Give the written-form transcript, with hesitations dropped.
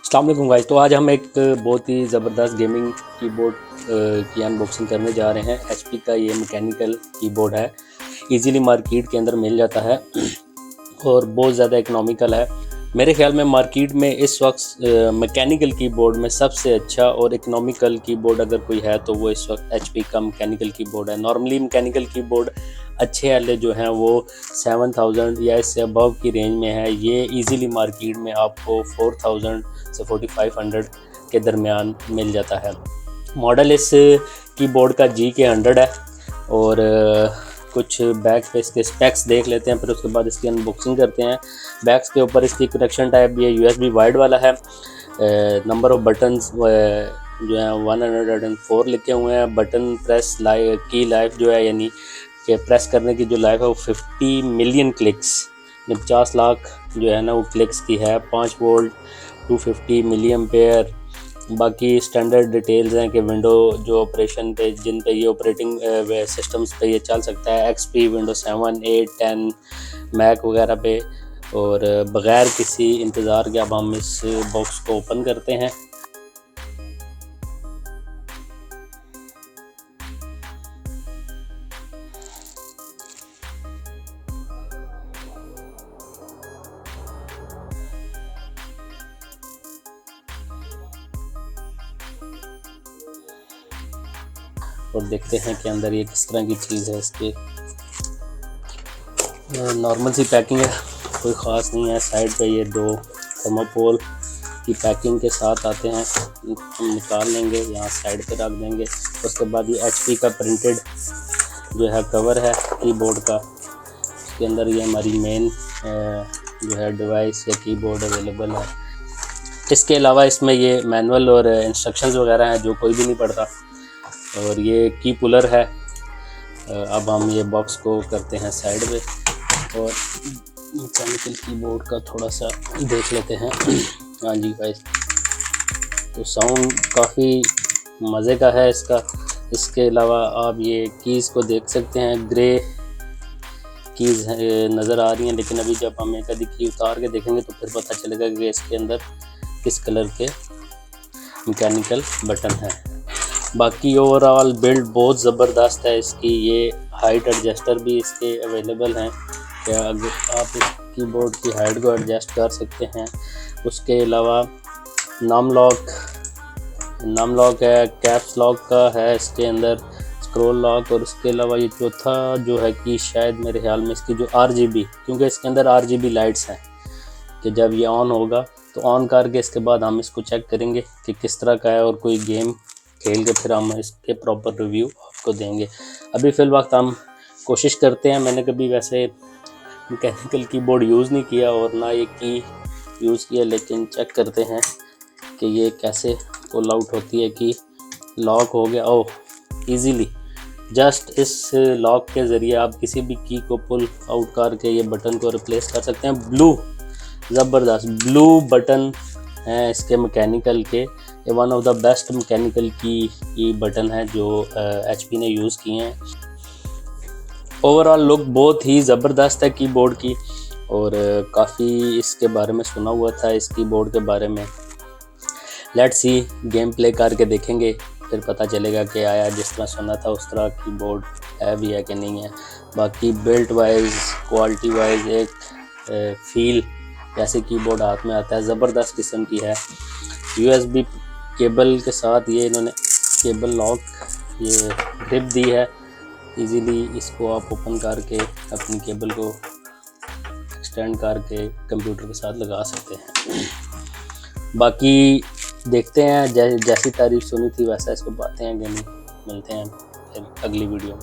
अस्सलाम वालेकुम गाइस। तो आज हम एक बहुत ही ज़बरदस्त गेमिंग कीबोर्ड की अनबॉक्सिंग करने जा रहे हैं। एचपी का ये मैकेनिकल कीबोर्ड है, इजीली मार्केट के अंदर मिल जाता है और बहुत ज़्यादा इकोनॉमिकल है। मेरे ख्याल में मार्केट में इस वक्त मैकेनिकल कीबोर्ड में सबसे अच्छा और इकोनॉमिकल कीबोर्ड अगर कोई है तो वो इस वक्त एचपी का मैकेनिकल कीबोर्ड है। नॉर्मली मैकेनिकल कीबोर्ड अच्छे वाले जो हैं वो 7000 या इससे अबव की रेंज में है। ये इजीली मार्केट में आपको 4000 से 4500 के दरमियान मिल जाता है। मॉडल इस कीबोर्ड का GK100 है और कुछ बैक पे इसके स्पेक्स देख लेते हैं, फिर उसके बाद इसकी अनबॉक्सिंग करते हैं। बैक्स के ऊपर इसकी कनेक्शन टाइप ये USB वाइड वाला है। नंबर ऑफ बटन्स जो है 104 लिखे हुए हैं। बटन प्रेस की लाइफ जो है, यानी कि प्रेस करने की जो लाइफ है वो 50 मिलियन क्लिक्स, 50 लाख जो है ना वो क्लिक्स की है। 5 वोल्ट 250 मिली एम्पेयर। बाकी स्टैंडर्ड डिटेल्स हैं कि विंडो जो ऑपरेशन पे जिन पे ये ऑपरेटिंग सिस्टम्स पे ये चल सकता है, XP, विंडोज 7, 8, 10, मैक वगैरह पे। और बग़ैर किसी इंतज़ार के अब हम इस बॉक्स को ओपन करते हैं। और देखते हैं कि अंदर ये किस तरह की चीज़ है। इसकी नॉर्मल सी पैकिंग है, कोई ख़ास नहीं है। साइड पे ये 2 थर्माकोल की पैकिंग के साथ आते हैं, हम निकाल लेंगे, यहाँ साइड पे रख देंगे। उसके बाद ये HP का प्रिंटेड जो है कवर है कीबोर्ड का। उसके अंदर ये हमारी मेन जो है डिवाइस या कीबोर्ड अवेलेबल है। इसके अलावा इसमें ये मैनुअल और इंस्ट्रक्शंस वगैरह हैं जो कोई भी नहीं पढ़ता। और ये की पुलर है। अब हम ये बॉक्स को करते हैं साइड में और मैकेनिकल कीबोर्ड का थोड़ा सा देख लेते हैं। हाँ जी गाइस, तो साउंड काफ़ी मज़े का है इसका। इसके अलावा आप ये कीज़ को देख सकते हैं, ग्रे कीज़ नज़र आ रही हैं, लेकिन अभी जब हम एक आधी की उतार के देखेंगे तो फिर पता चलेगा कि इसके अंदर किस कलर के मैकेनिकल बटन हैं। बाकी ओवरऑल बिल्ड बहुत ज़बरदस्त है इसकी। ये हाइट एडजस्टर भी इसके अवेलेबल हैं, क्या अगर आप इस कीबोर्ड की हाइट को एडजस्ट कर सकते हैं। उसके अलावा नम लॉक है, कैप्स लॉक का है इसके अंदर, स्क्रॉल लॉक। और उसके अलावा ये चौथा जो है कि शायद मेरे ख्याल में इसकी जो RGB, क्योंकि इसके अंदर RGB लाइट्स हैं कि जब ये ऑन होगा तो ऑन करके इसके बाद हम इसको चेक करेंगे कि किस तरह का है और कोई गेम खेल के फिर हम इसके प्रॉपर रिव्यू आपको देंगे। अभी फ़िल वक्त हम कोशिश करते हैं, मैंने कभी वैसे मैकेनिकल कीबोर्ड यूज़ नहीं किया और ना ये की यूज़ किया, लेकिन चेक करते हैं कि ये कैसे पुल आउट होती है। कि लॉक हो गया, ओह इजीली जस्ट इस लॉक के ज़रिए आप किसी भी की को पुल आउट करके ये बटन को रिप्लेस कर सकते हैं। ज़बरदस्त ब्लू बटन हैं इसके मैकेनिकल के। ये one of the best mechanical की बटन है जो HP ने यूज़ किए हैं। ओवरऑल लुक बहुत ही ज़बरदस्त है कीबोर्ड की और काफ़ी इसके बारे में सुना हुआ था इस कीबोर्ड के बारे में। लेट्स सी, गेम प्ले करके देखेंगे, फिर पता चलेगा कि आया जिस तरह सुना था उस तरह कीबोर्ड है भी है कि नहीं है। बाकी बिल्ट वाइज, क्वालिटी वाइज एक फील जैसे कीबोर्ड हाथ में आता है, ज़बरदस्त किस्म की है। USB केबल के साथ ये इन्होंने केबल लॉक ये ग्रिप दी है। इजीली इसको आप ओपन करके अपनी केबल को एक्सटेंड करके कंप्यूटर के साथ लगा सकते हैं। बाकी देखते हैं, जैसी तारीफ सुनी थी वैसा इसको पाते हैं कि नहीं। मिलते हैं फिर अगली वीडियो में।